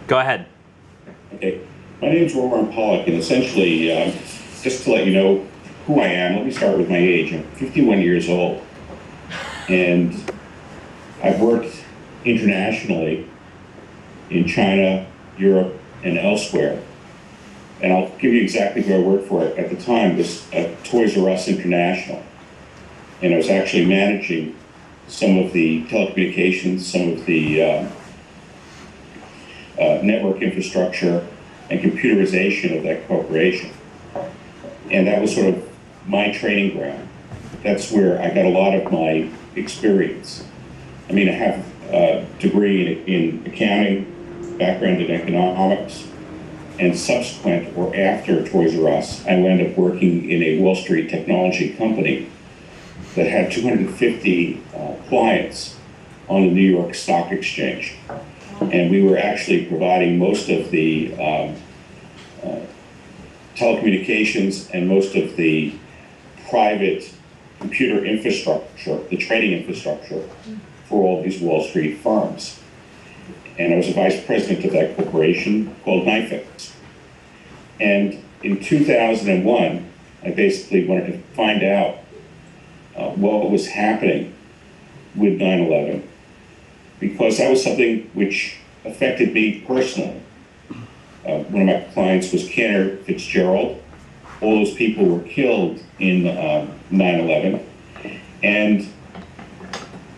Go ahead. Okay. My name's Pollock, and essentially, just to let you know who I am, let me start with my age. I'm 51 years old, and I've worked internationally in China, Europe, and elsewhere. And I'll give you exactly who I worked for at the time. Was Toys R Us International. And I was actually managing some of the telecommunications, some of the network infrastructure and computerization of that corporation. And that was sort of my training ground. That's where I got a lot of my experience. I mean, I have a degree in accounting, background in economics, and subsequent or after Toys R Us, I wound up working in a Wall Street technology company that had 250 clients on the New York Stock Exchange. And we were actually providing most of the telecommunications and most of the private computer infrastructure, the trading infrastructure for all these Wall Street firms. And I was a vice president of that corporation called NYFIX. And in 2001, I basically wanted to find out what was happening with 9/11, because that was something which affected me personally. One of my clients was Cantor Fitzgerald. All those people were killed in 9/11. And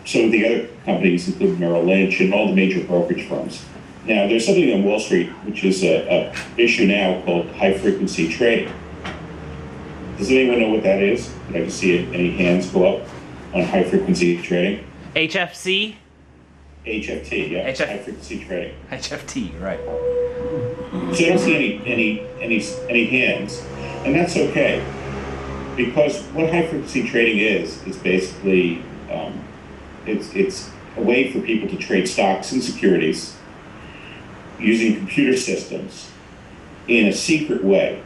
so the other companies, including Merrill Lynch and all the major brokerage firms. Now, there's something on Wall Street, which is a issue now called high-frequency trading. Does anyone know what that is? Did I just see any hands go up on high-frequency trading? HFC? HFT, yeah, high-frequency trading. HFT, right. So I don't see any hands, and that's okay, because what high-frequency trading is basically it's a way for people to trade stocks and securities using computer systems in a secret way.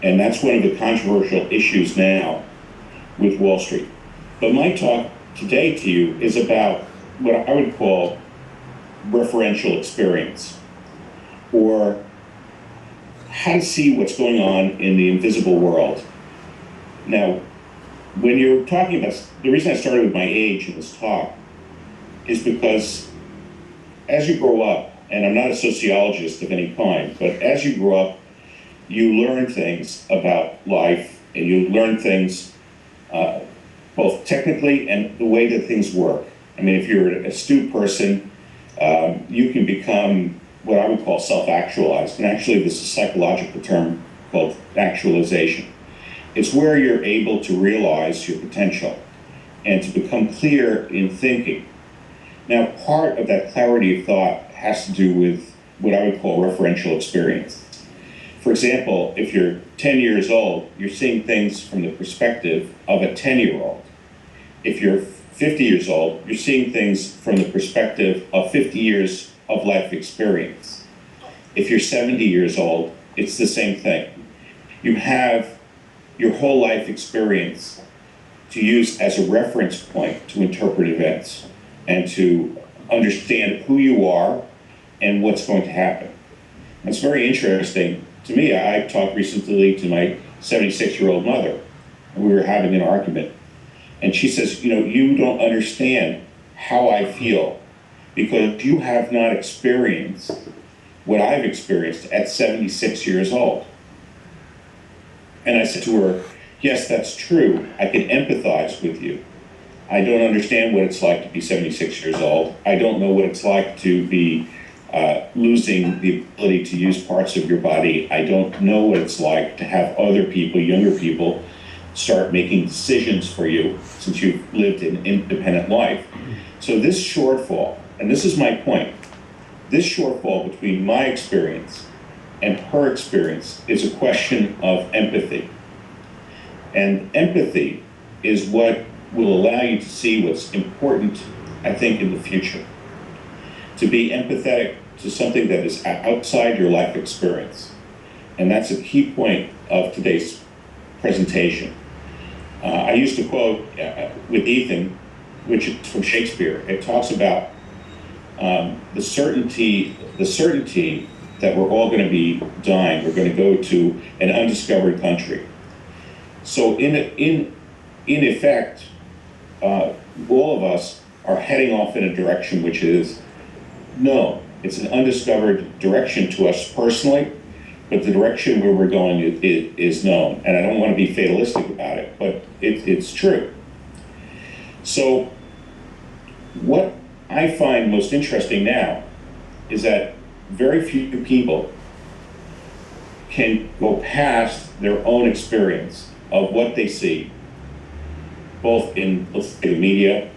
And that's one of the controversial issues now with Wall Street. But my talk today to you is about what I would call referential experience, or how to see what's going on in the invisible world. Now, when you're talking about, the reason I started with my age in this talk is because as you grow up, and I'm not a sociologist of any kind, but as you grow up, you learn things about life, and you learn things both technically and the way that things work. I mean, if you're an astute person, you can become what I would call self-actualized. And actually, this is a psychological term called actualization. It's where you're able to realize your potential and to become clear in thinking. Now, part of that clarity of thought has to do with what I would call referential experience. For example, if you're 10 years old, you're seeing things from the perspective of a 10-year-old. If you're 50 years old, you're seeing things from the perspective of 50 years of life experience. If you're 70 years old, it's the same thing. You have your whole life experience to use as a reference point to interpret events and to understand who you are and what's going to happen. It's very interesting to me. I talked recently to my 76-year-old mother, and we were having an argument. And she says, you don't understand how I feel because you have not experienced what I've experienced at 76 years old. And I said to her, yes, that's true. I can empathize with you. I don't understand what it's like to be 76 years old. I don't know what it's like to be losing the ability to use parts of your body. I don't know what it's like to have other people, younger people, start making decisions for you since you've lived an independent life. So this shortfall, and this is my point, this shortfall between my experience and her experience is a question of empathy. And empathy is what will allow you to see what's important, I think, in the future. To be empathetic to something that is outside your life experience. And that's a key point of today's presentation. I used to quote with Ethan, which is from Shakespeare. It talks about the certainty that we're all going to be dying. We're going to go to an undiscovered country. So in effect, all of us are heading off in a direction which is no. It's an undiscovered direction to us personally, but the direction where we're going is known. And I don't want to be fatalistic about it, but it's true. So what I find most interesting now is that very few people can go past their own experience of what they see, both in, let's say, the media,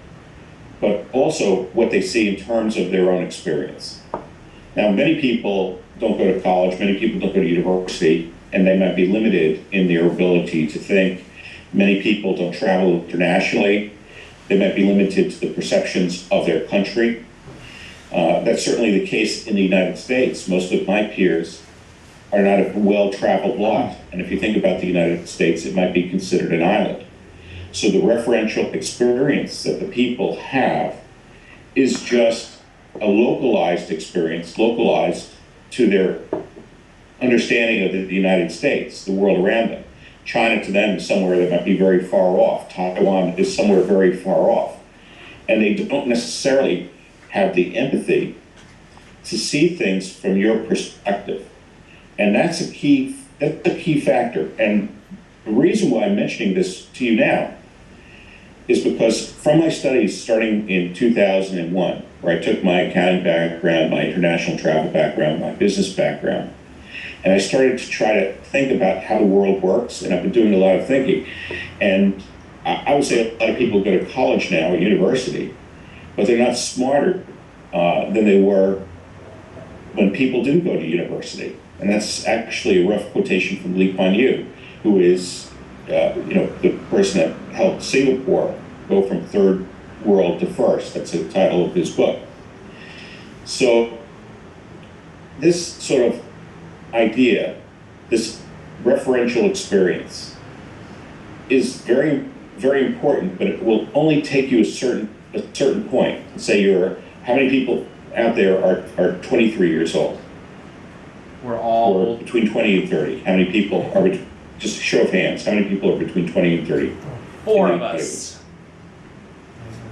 but also what they see in terms of their own experience. Now, many people don't go to college, many people don't go to university, and they might be limited in their ability to think. Many people don't travel internationally. They might be limited to the perceptions of their country. That's certainly the case in the United States. Most of my peers are not a well-traveled lot. And if you think about the United States, it might be considered an island. So the referential experience that the people have is just a localized experience, localized to their understanding of the United States, the world around them. China to them is somewhere that might be very far off. Taiwan is somewhere very far off. And they don't necessarily have the empathy to see things from your perspective. And that's a key factor. And the reason why I'm mentioning this to you now is because from my studies starting in 2001, where I took my accounting background, my international travel background, my business background, and I started to try to think about how the world works, and I've been doing a lot of thinking. And I would say a lot of people go to college now, or university, but they're not smarter than they were when people didn't go to university. And that's actually a rough quotation from Lee Kuan Yew, who is the person that helped Singapore go from third world to first. That's the title of his book. So this sort of idea, this referential experience, is very, very important, but it will only take you a certain point. Say how many people out there are 23 years old? We're all or between 20 and 30. How many people are just a show of hands? How many people are between 20 and 30? 4 of us.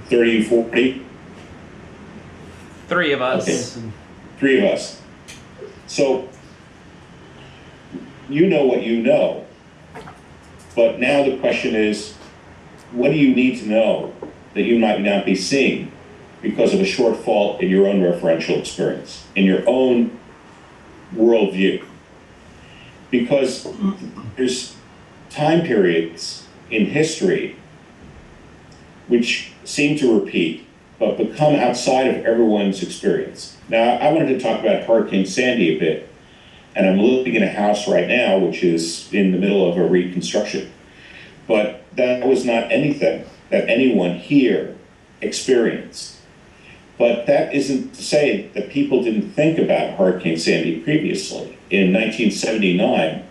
30 and 40? 3 of us. Okay. 3 of us. So you know what you know, but now the question is, what do you need to know that you might not be seeing because of a shortfall in your own referential experience, in your own worldview? Because there's time periods in history which seem to repeat, but become outside of everyone's experience. Now, I wanted to talk about Hurricane Sandy a bit, and I'm living in a house right now which is in the middle of a reconstruction. But that was not anything that anyone here experienced. But that isn't to say that people didn't think about Hurricane Sandy previously. In 1979,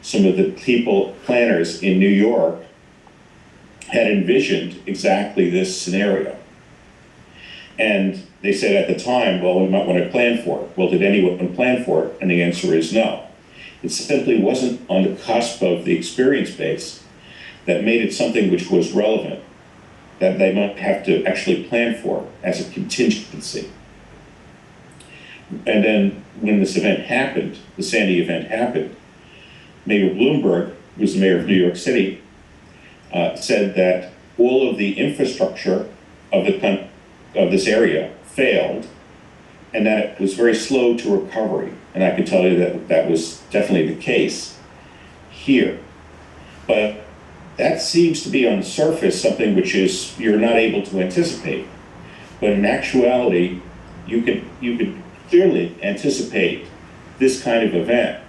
some of the planners in New York had envisioned exactly this scenario. And they said at the time, well, we might want to plan for it. Well, did anyone plan for it? And the answer is no. It simply wasn't on the cusp of the experience base that made it something which was relevant, that they might have to actually plan for as a contingency. And then when this event happened, the Sandy event happened, Mayor Bloomberg, who was the mayor of New York City, said that all of the infrastructure of this area failed, and that it was very slow to recovery. And I can tell you that that was definitely the case here. But that seems to be on the surface something which is you're not able to anticipate. But in actuality, you could clearly anticipate this kind of event,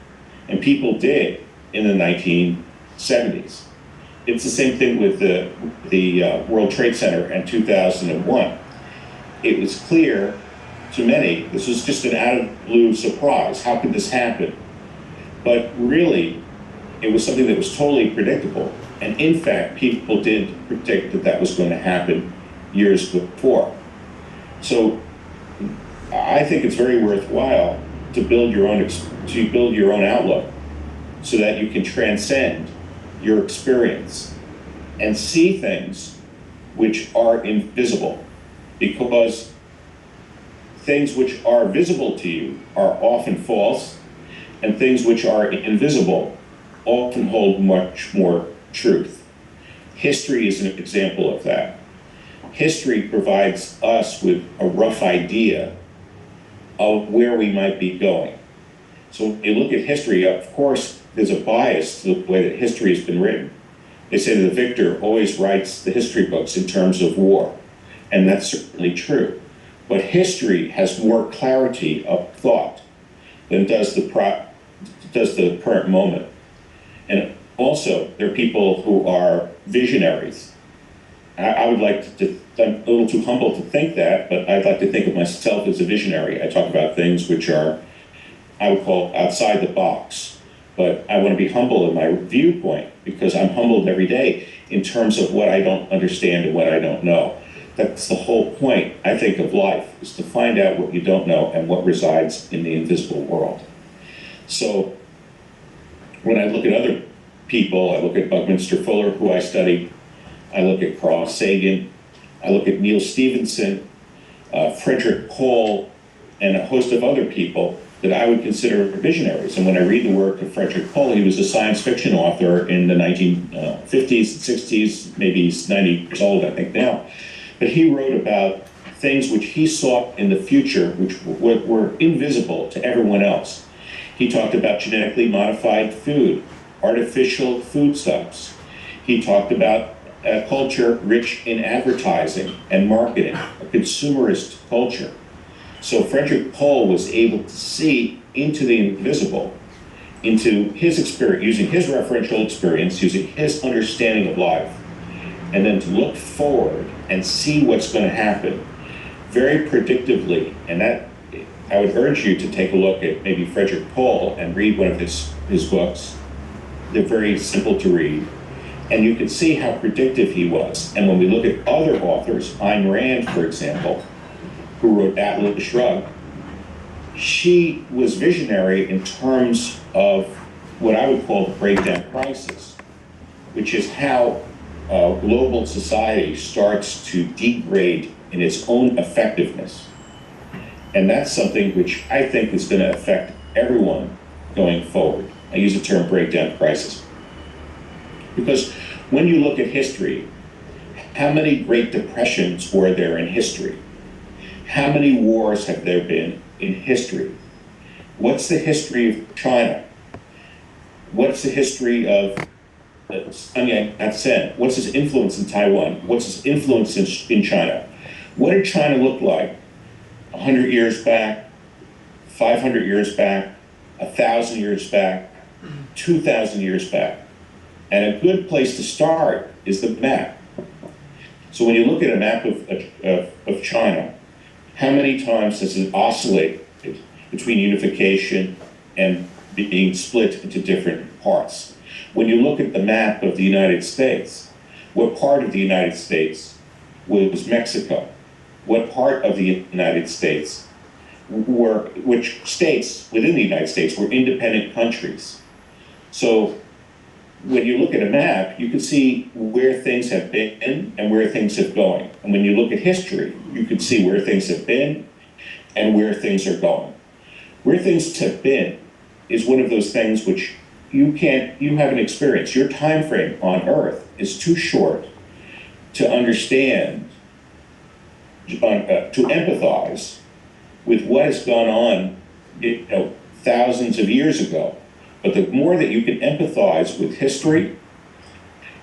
and people did in the 1970s. It's the same thing with the World Trade Center in 2001. It was clear to many, this was just an out-of-the-blue surprise. How could this happen? But really, it was something that was totally predictable. And in fact, people did predict that that was going to happen years before. So I think it's very worthwhile to build your own outlook so that you can transcend your experience and see things which are invisible, because things which are visible to you are often false, and things which are invisible often hold much more truth. History is an example of that. History provides us with a rough idea of where we might be going. So when you look at history, of course, there's a bias to the way that history has been written. They say that the victor always writes the history books in terms of war, and that's certainly true. But history has more clarity of thought than does the current moment. And also, there are people who are visionaries. I would like to, I'm a little too humble to think that, but I'd like to think of myself as a visionary. I talk about things which are, I would call outside the box. But I want to be humble in my viewpoint, because I'm humbled every day in terms of what I don't understand and what I don't know. That's the whole point, I think, of life, is to find out what you don't know and what resides in the invisible world. So when I look at other people, I look at Buckminster Fuller, who I study, I look at Carl Sagan, I look at Neil Stephenson, Frederick Paul, and a host of other people that I would consider visionaries. And when I read the work of Frederick Paul, he was a science fiction author in the 1950s and 60s, maybe he's 90 years old, I think now. But he wrote about things which he saw in the future, which were invisible to everyone else. He talked about genetically modified food, artificial foodstuffs. He talked about a culture rich in advertising and marketing, a consumerist culture. So Frederick Paul was able to see into the invisible, into his experience, using his referential experience, using his understanding of life, and then to look forward and see what's going to happen very predictively. And that, I would urge you to take a look at maybe Frederick Paul and read one of his books. They're very simple to read. And you can see how predictive he was. And when we look at other authors, Ayn Rand, for example, who wrote Atlas Shrugged, she was visionary in terms of what I would call the breakdown crisis, which is how global society starts to degrade in its own effectiveness. And that's something which I think is going to affect everyone going forward. I use the term breakdown crisis, because when you look at history, how many Great Depressions were there in history? How many wars have there been in history? What's the history of China? What's the history of Sun Yat-sen? What's his influence in Taiwan? What's his influence in China? What did China look like 100 years back, 500 years back, 1,000 years back, 2,000 years back? And a good place to start is the map. So when you look at a map of China, how many times has it oscillated between unification and being split into different parts? When you look at the map of the United States, what part of the United States was Mexico? What part of the United States which states within the United States were independent countries? So when you look at a map, you can see where things have been and where things have going. And when you look at history, you can see where things have been and where things are going. Where things have been is one of those things which you haven't experienced. Your time frame on Earth is too short to understand, to empathize with what has gone on thousands of years ago. But the more that you can empathize with history,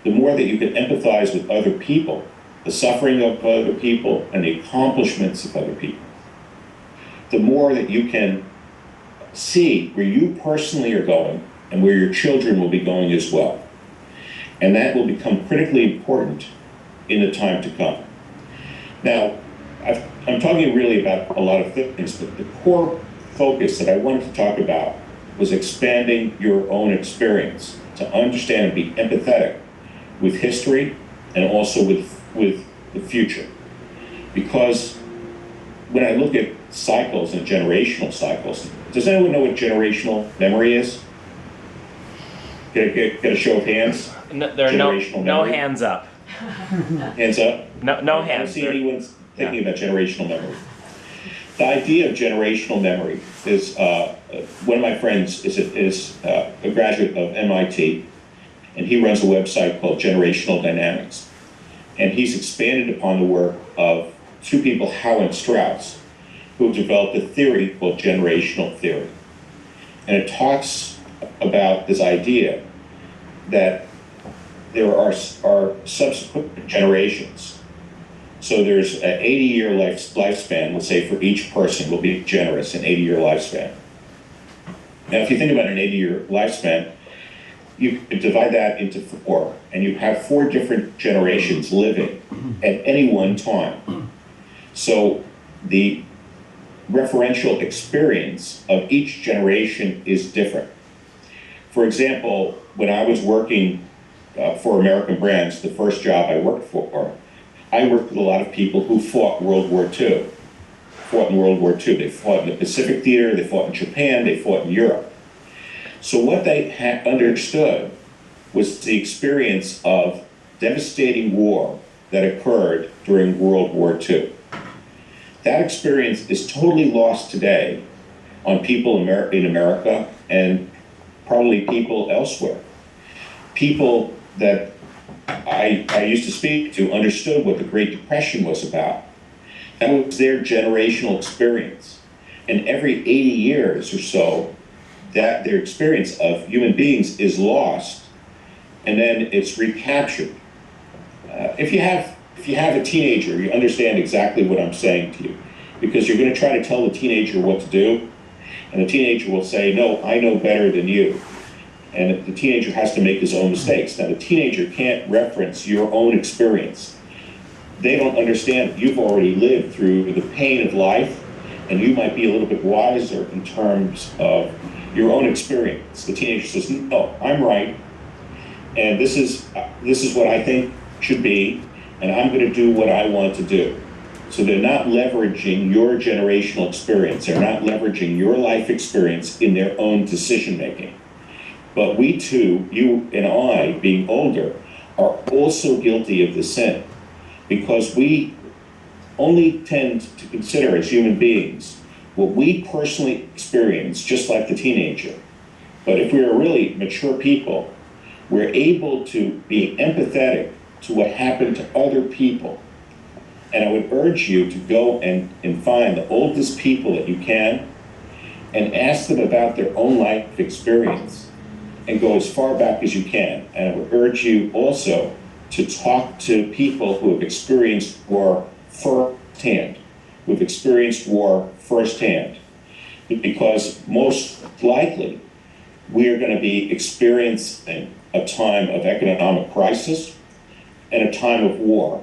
the more that you can empathize with other people, the suffering of other people and the accomplishments of other people, the more that you can see where you personally are going and where your children will be going as well. And that will become critically important in the time to come. Now, I'm talking really about a lot of things, but the core focus that I wanted to talk about was expanding your own experience to understand and be empathetic with history and also with the future. Because when I look at cycles and generational cycles. Does anyone know what generational memory is? Get a show of hands. No, there are no Memory. hands up. Hands up. No I don't hands. see anyone thinking about generational memory. The idea of generational memory is one of my friends is a graduate of MIT, and he runs a website called Generational Dynamics. And he's expanded upon the work of two people, Howe and Strauss, who have developed a theory called generational theory. And it talks about this idea that there are subsequent generations. So there's an 80-year lifespan, let's say, for each person. Will be generous, an 80-year lifespan. Now, if you think about an 80-year lifespan, you could divide that into 4, and you have 4 different generations living at any one time. So the referential experience of each generation is different. For example, when I was working for American Brands, the first job I worked for, I worked with a lot of people who fought World War II. Fought in World War II. They fought in the Pacific Theater, they fought in Japan, they fought in Europe. So what they had understood was the experience of devastating war that occurred during World War II. That experience is totally lost today on people in America and probably people elsewhere. People that I used to speak to understood what the Great Depression was about. That was their generational experience. And every 80 years or so, that their experience of human beings is lost, and then it's recaptured. If you have a teenager, you understand exactly what I'm saying to you, because you're going to try to tell the teenager what to do, and the teenager will say, "No, I know better than you." And the teenager has to make his own mistakes. Now, the teenager can't reference your own experience. They don't understand. You've already lived through the pain of life, and you might be a little bit wiser in terms of your own experience. The teenager says, "No, I'm right, and this is what I think should be, and I'm going to do what I want to do." So they're not leveraging your generational experience. They're not leveraging your life experience in their own decision making. But we too, you and I, being older, are also guilty of the sin, because we only tend to consider as human beings what we personally experience, just like the teenager. But if we are really mature people, we're able to be empathetic to what happened to other people. And I would urge you to go and find the oldest people that you can and ask them about their own life experience, and go as far back as you can. And I would urge you also to talk to people who have experienced war firsthand, because most likely we are going to be experiencing a time of economic crisis and a time of war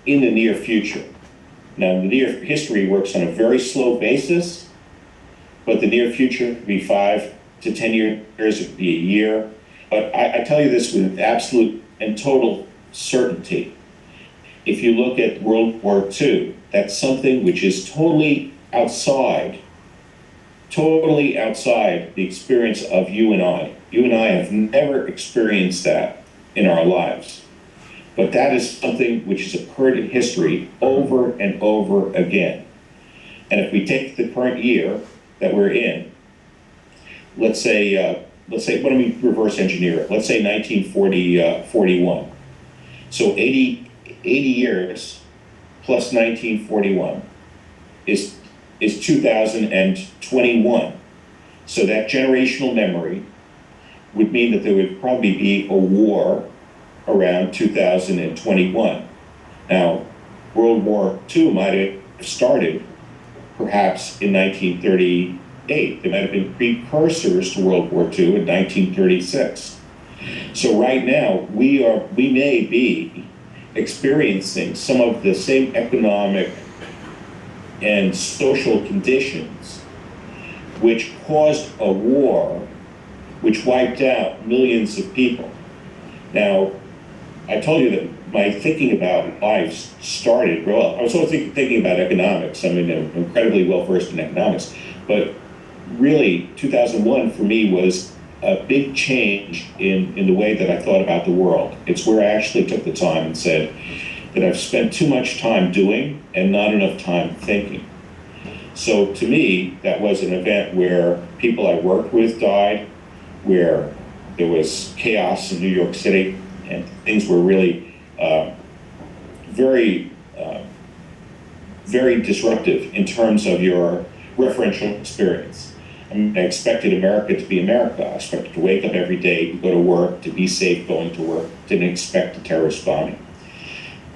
in the near future. Now, the near history works on a very slow basis, but the near future could be 5 to 10 years, it could be a year. But I tell you this with absolute and total certainty. If you look at World War II, that's something which is totally outside the experience of you and I. You and I have never experienced that in our lives. But that is something which has occurred in history over and over again. And if we take the current year that we're in, let's say, why don't we reverse engineer it? Let's say 41. So 80 years plus 1941 is 2021. So that generational memory would mean that there would probably be a war around 2021. Now, World War II might have started perhaps in 1938. There might have been precursors to World War II in 1936. So right now, we may be experiencing some of the same economic and social conditions which caused a war which wiped out millions of people. Now, I told you that my thinking about life started, well, I was always thinking about economics. I mean, I'm incredibly well versed in economics, but really 2001 for me was a big change in the way that I thought about the world. It's where I actually took the time and said that I've spent too much time doing and not enough time thinking. So to me, that was an event where people I worked with died, where there was chaos in New York City, and things were really very, very disruptive in terms of your referential experience. I mean, I expected America to be America. I expected to wake up every day, to go to work, to be safe going to work. Didn't expect a terrorist bombing.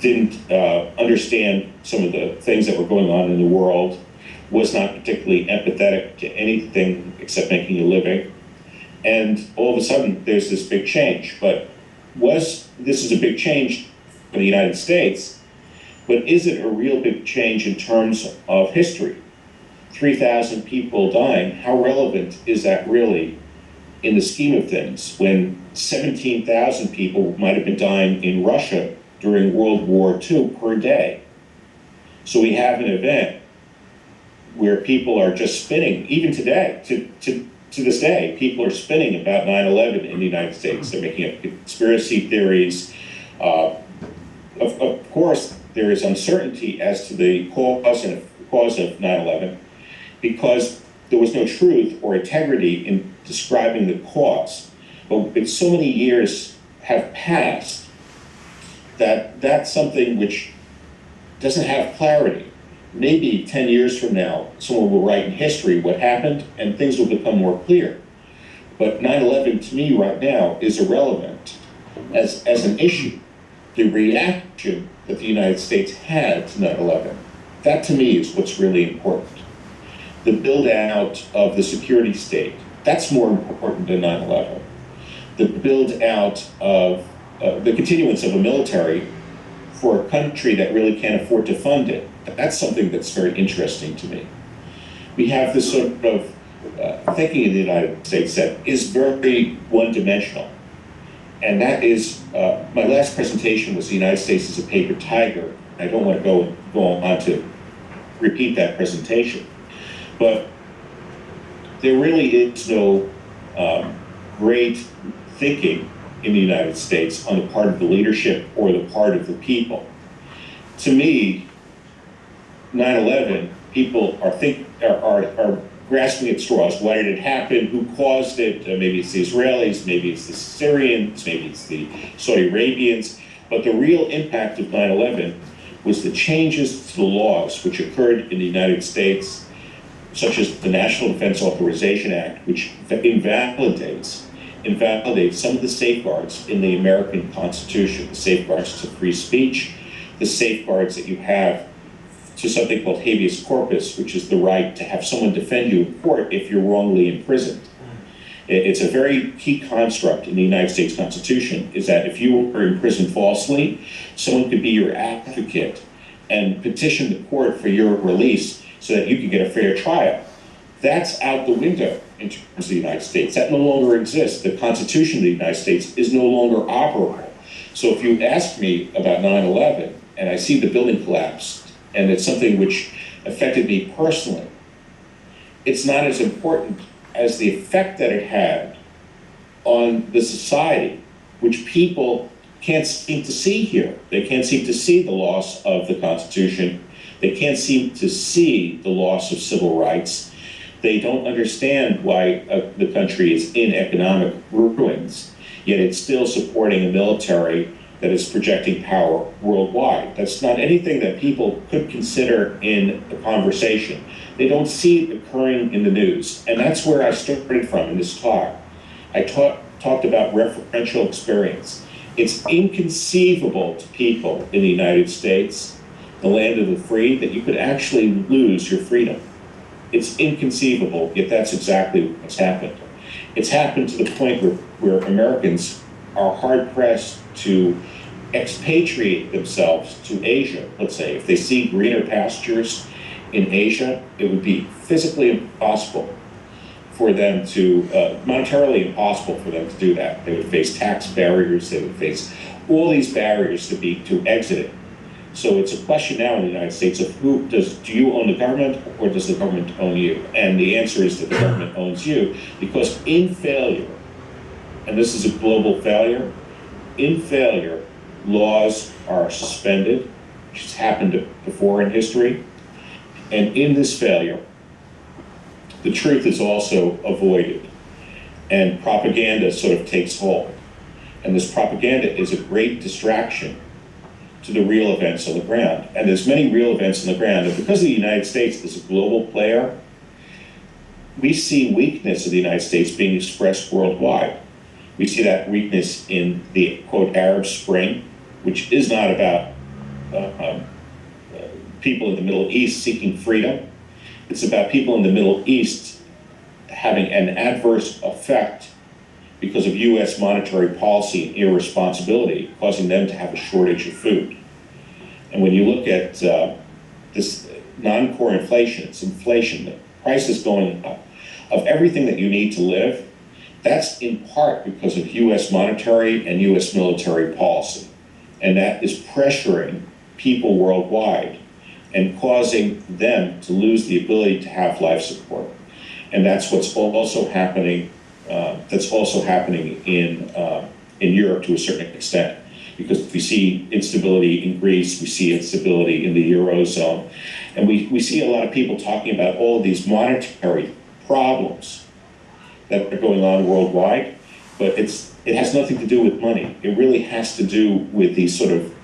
Didn't understand some of the things that were going on in the world. Was not particularly empathetic to anything except making a living. And all of a sudden, there's this big change. But this is a big change for the United States, but is it a real big change in terms of history? 3,000 people dying, how relevant is that really in the scheme of things when 17,000 people might have been dying in Russia during World War II per day? So we have an event where people are just spinning, even today, to this day, people are spinning about 9/11 in the United States. They're making up conspiracy theories. Of course, there is uncertainty as to the cause of 9/11 because there was no truth or integrity in describing the cause. But so many years have passed that that's something which doesn't have clarity. Maybe 10 years from now, someone will write in history what happened and things will become more clear. But 9/11 to me right now is irrelevant as an issue. The reaction that the United States had to 9/11, that to me is what's really important. The build out of the security state, that's more important than 9/11. The build out of the continuance of a military for a country that really can't afford to fund it, that's something that's very interesting to me. We have this sort of thinking in the United States that is very one-dimensional. And that is, my last presentation was the United States as a paper tiger. I don't want to go on to repeat that presentation. But there really is no great thinking in the United States on the part of the leadership or the part of the people. To me, 9/11, people are grasping at straws. Why did it happen? Who caused it? Maybe it's the Israelis, maybe it's the Syrians, maybe it's the Saudi Arabians. But the real impact of 9/11 was the changes to the laws which occurred in the United States, such as the National Defense Authorization Act, which invalidates some of the safeguards in the American Constitution, the safeguards to free speech, the safeguards that you have to something called habeas corpus, which is the right to have someone defend you in court if you're wrongly imprisoned. It's a very key construct in the United States Constitution, is that if you were imprisoned falsely, someone could be your advocate and petition the court for your release so that you could get a fair trial. That's out the window in terms of the United States. That no longer exists. The Constitution of the United States is no longer operable. So if you ask me about 9/11 and I see the building collapse, and it's something which affected me personally, it's not as important as the effect that it had on the society, which people can't seem to see here. They can't seem to see the loss of the Constitution. They can't seem to see the loss of civil rights. They don't understand why the country is in economic ruins, yet it's still supporting a military that is projecting power worldwide. That's not anything that people could consider in a conversation. They don't see it occurring in the news. And that's where I started from in this talk. I talked about referential experience. It's inconceivable to people in the United States, the land of the free, that you could actually lose your freedom. It's inconceivable, yet that's exactly what's happened. It's happened to the point where Americans are hard-pressed to expatriate themselves to Asia, let's say. If they see greener pastures in Asia, it would be physically impossible for them to, monetarily impossible for them to do that. They would face tax barriers, they would face all these barriers to exit it. So it's a question now in the United States of do you own the government or does the government own you? And the answer is that the government owns you, because in failure, and this is a global failure, in failure, laws are suspended, which has happened before in history. And in this failure, the truth is also avoided, and propaganda sort of takes hold. And this propaganda is a great distraction to the real events on the ground. And there's many real events on the ground, and because the United States is a global player, we see weakness of the United States being expressed worldwide. We see that weakness in the, quote, Arab Spring, which is not about people in the Middle East seeking freedom. It's about people in the Middle East having an adverse effect because of US monetary policy and irresponsibility, causing them to have a shortage of food. And when you look at this non-core inflation, it's inflation, the price is going up of everything that you need to live. That's in part because of US monetary and US military policy. And that is pressuring people worldwide and causing them to lose the ability to have life support. And that's what's also happening. That's also happening in Europe to a certain extent, because we see instability in Greece, we see instability in the Eurozone, and we see a lot of people talking about all of these monetary problems that are going on worldwide, but it has nothing to do with money. It really has to do with these sort of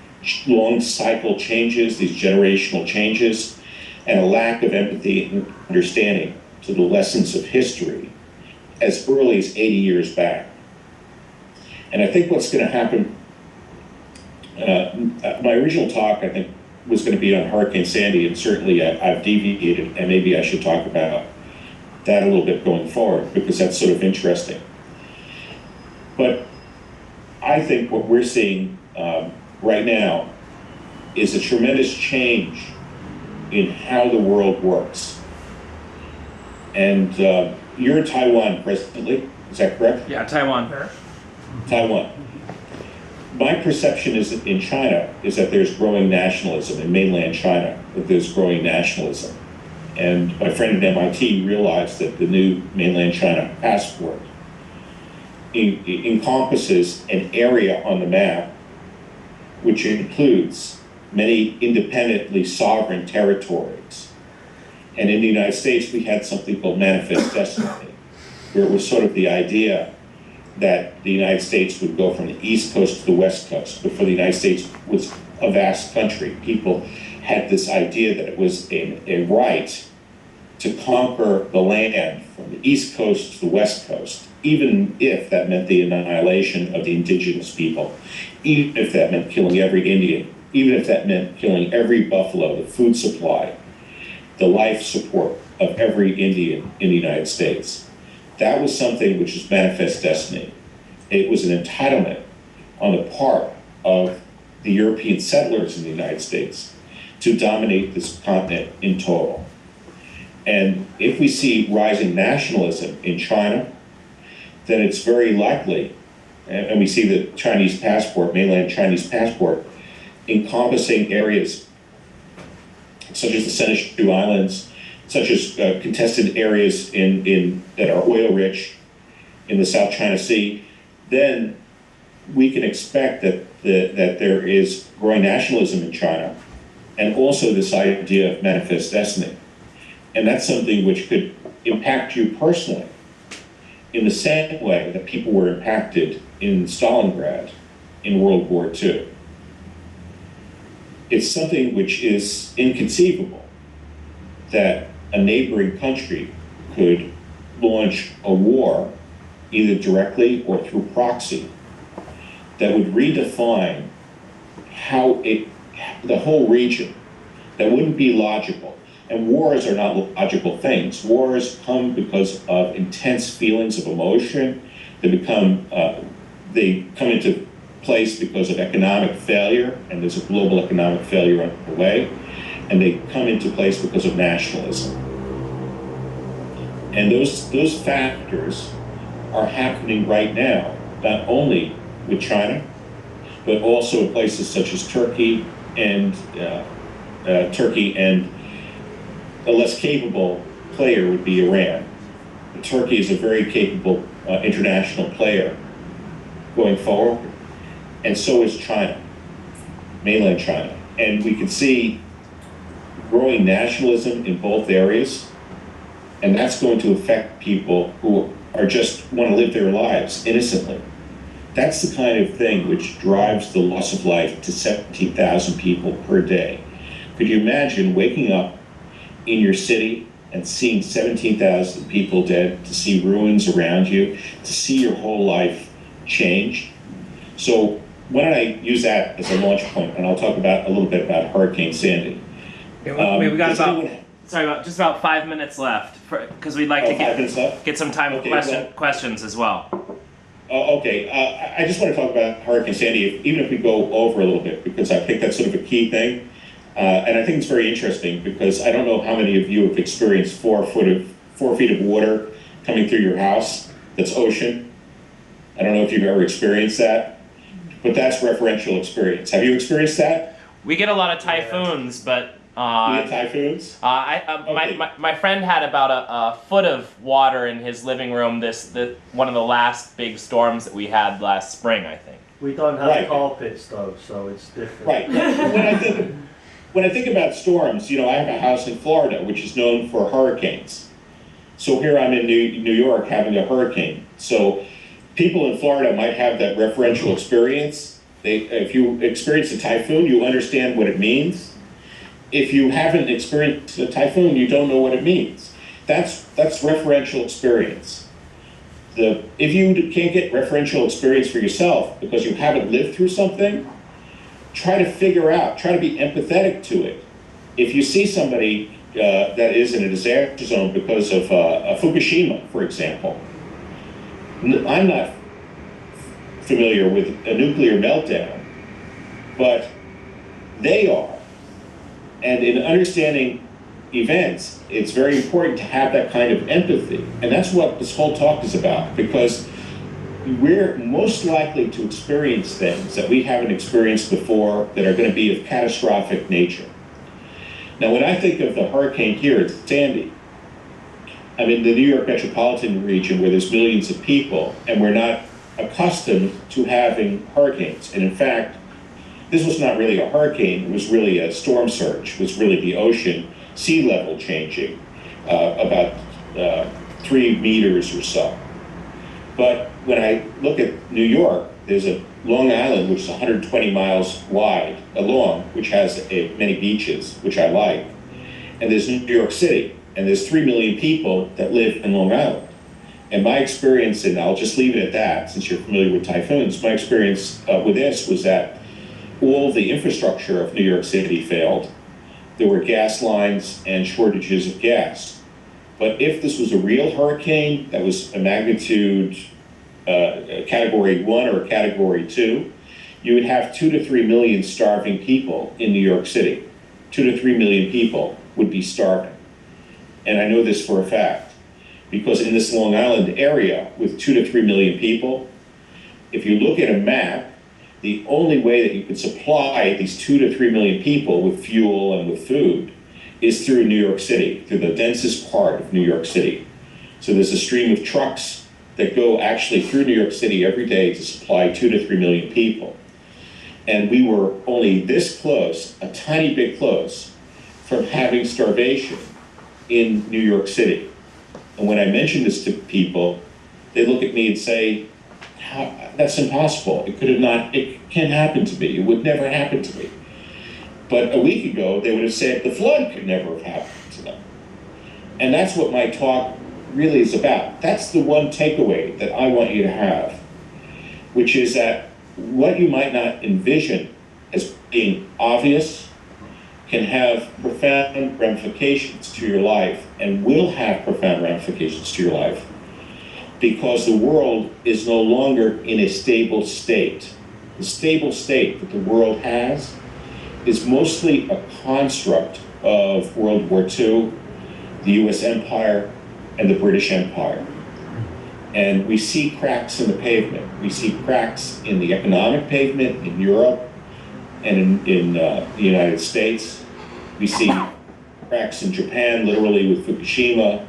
long cycle changes, these generational changes, and a lack of empathy and understanding to the lessons of history as early as 80 years back. And I think what's going to happen, my original talk, I think, was going to be on Hurricane Sandy, and certainly I've deviated, and maybe I should talk about that a little bit going forward, because that's sort of interesting. But I think what we're seeing right now is a tremendous change in how the world works. And you're in Taiwan presently, is that correct? Yeah, Taiwan. Taiwan. My perception is that in China is that there's growing nationalism, in mainland China, that there's growing nationalism. And my friend at MIT realized that the new mainland China passport encompasses an area on the map which includes many independently sovereign territories. And in the United States, we had something called manifest destiny, where it was sort of the idea that the United States would go from the East Coast to the West Coast. Before the United States was a vast country, people had this idea that it was a right to conquer the land from the East Coast to the West Coast, even if that meant the annihilation of the indigenous people, even if that meant killing every Indian, even if that meant killing every buffalo, the food supply, the life support of every Indian in the United States. That was something which is manifest destiny. It was an entitlement on the part of the European settlers in the United States to dominate this continent in total. And if we see rising nationalism in China, then it's very likely, and we see the Chinese passport, mainland Chinese passport, encompassing areas such as the Senushu Islands, such as contested areas that are oil rich in the South China Sea, then we can expect that there is growing nationalism in China, and also this idea of manifest destiny. And that's something which could impact you personally in the same way that people were impacted in Stalingrad in World War II. It's something which is inconceivable that a neighboring country could launch a war, either directly or through proxy, that would redefine the whole region, that wouldn't be logical. And wars are not logical things. Wars come because of intense feelings of emotion. They come into place because of economic failure, and there's a global economic failure underway, and they come into place because of nationalism. And those factors are happening right now, not only with China, but also in places such as Turkey and a less capable player would be Iran. Turkey is a very capable international player going forward, and so is China, mainland China. And we can see growing nationalism in both areas, and that's going to affect people who are just want to live their lives innocently. That's the kind of thing which drives the loss of life to 17,000 people per day. Could you imagine waking up in your city and seeing 17,000 people dead, to see ruins around you, to see your whole life changed? So why don't I use that as a launch point, and I'll talk about a little bit about Hurricane Sandy. We got just about 5 minutes left, because we'd like to get some time for questions as well. Okay, I just want to talk about Hurricane Sandy, even if we go over a little bit, because I think that's sort of a key thing. And I think it's very interesting, because I don't know how many of you have experienced 4 feet of water coming through your house that's ocean. I don't know if you've ever experienced that, but that's referential experience. Have you experienced that? We get a lot of typhoons, but you get typhoons? My friend had about a foot of water in his living room. One of the last big storms that we had last spring, I think. We don't have carpets though, so it's different. Right. When I think about storms, I have a house in Florida, which is known for hurricanes. So here I'm in New York having a hurricane. So people in Florida might have that referential experience. If you experience a typhoon, you understand what it means. If you haven't experienced a typhoon, you don't know what it means. That's referential experience. If you can't get referential experience for yourself because you haven't lived through something, try to be empathetic to it. If you see somebody that is in a disaster zone because of Fukushima, for example, I'm not familiar with a nuclear meltdown, but they are. And in understanding events, it's very important to have that kind of empathy. And that's what this whole talk is about, because we're most likely to experience things that we haven't experienced before that are going to be of catastrophic nature. Now, when I think of the hurricane here at Sandy, I'm in the New York metropolitan region where there's millions of people, and we're not accustomed to having hurricanes. And in fact, this was not really a hurricane, it was really a storm surge. It was really the ocean sea level changing about 3 meters or so. But when I look at New York, there's a Long Island, which is 120 miles long, which has many beaches, which I like. And there's New York City, and there's 3 million people that live in Long Island. And my experience, and I'll just leave it at that, since you're familiar with typhoons, my experience with this was that all the infrastructure of New York City failed. There were gas lines and shortages of gas. But if this was a real hurricane that was a magnitude category 1 or category 2, you would have 2 to 3 million starving people in New York City. 2 to 3 million people would be starving. And I know this for a fact, because in this Long Island area with 2 to 3 million people, if you look at a map, the only way that you could supply these 2 to 3 million people with fuel and with food is through New York City, through the densest part of New York City. So there's a stream of trucks that go actually through New York City every day to supply 2 to 3 million people. And we were only this close, a tiny bit close, from having starvation in New York City. And when I mention this to people, they look at me and say, that's impossible. It can't happen to me. It would never happen to me. But a week ago, they would have said the flood could never have happened to them. And that's what my talk really is about. That's the one takeaway that I want you to have, which is that what you might not envision as being obvious can have profound ramifications to your life, and will have profound ramifications to your life, because the world is no longer in a stable state. The stable state that the world has is mostly a construct of World War II, the US Empire, and the British Empire. And we see cracks in the pavement. We see cracks in the economic pavement in Europe and in the United States. We see cracks in Japan, literally with Fukushima,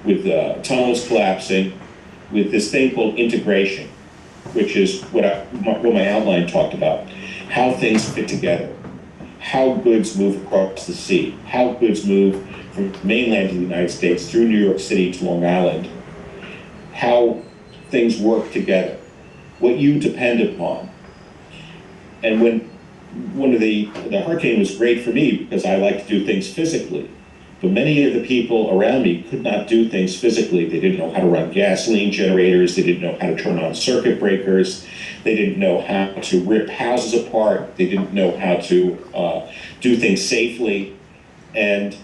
with tunnels collapsing, with this thing called integration, which is what my outline talked about, how things fit together, how goods move across the sea, how goods move from mainland of the United States through New York City to Long Island, how things work together, what you depend upon. And when the hurricane was great for me because I like to do things physically, but many of the people around me could not do things physically. They didn't know how to run gasoline generators, they didn't know how to turn on circuit breakers, they didn't know how to rip houses apart, they didn't know how to do things safely. And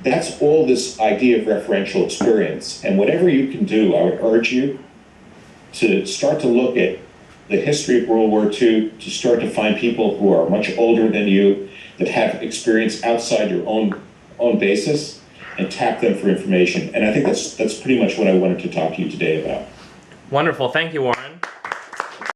that's all this idea of referential experience. And whatever you can do, I would urge you to start to look at the history of World War II, to start to find people who are much older than you, that have experience outside your own basis, and tap them for information. And I think that's pretty much what I wanted to talk to you today about. Wonderful. Thank you, Warren.